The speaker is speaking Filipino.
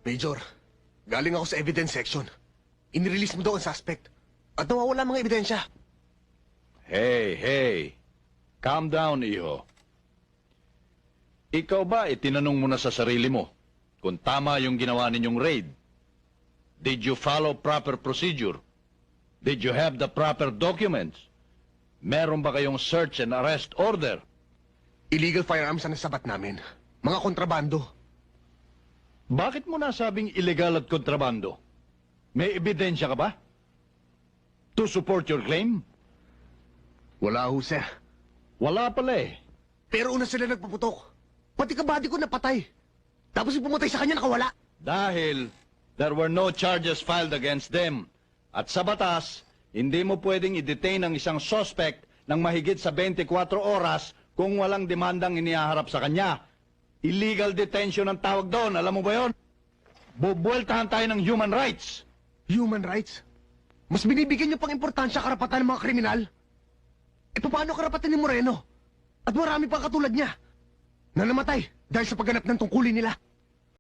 Major, galing ako sa evidence section. Inirelease mo daw ang suspect. At nawawala mga ebidensya. Hey. Calm down, iho. Ikaw ba itinanong mo na sa sarili mo kung tama yung ginawa ninyong raid? Did you follow proper procedure? Did you have the proper documents? Meron ba kayong search and arrest order? Illegal firearms ang nasabat namin. Mga kontrabando. Bakit mo nasabing illegal at kontrabando? May ebidensya ka ba? To support your claim? Wala ho, sir. Wala pala eh. Pero una sila nagpaputok. Pati kabady ko napatay. Tapos yung pumatay sa kanya nakawala. Dahil there were no charges filed against them. At sa batas, hindi mo pwedeng i-detain ang isang suspect ng mahigit sa 24 oras kung walang demandang inihaharap sa kanya. Illegal detention ang tawag doon. Alam mo ba yon? Bubueltahan tayo ng human rights. Human rights? Mas binibigyan niyo pang importansya karapatan ng mga kriminal? E paano karapatan ni Moreno? At marami pang katulad niya na namatay dahil sa pagganap ng tungkulin nila.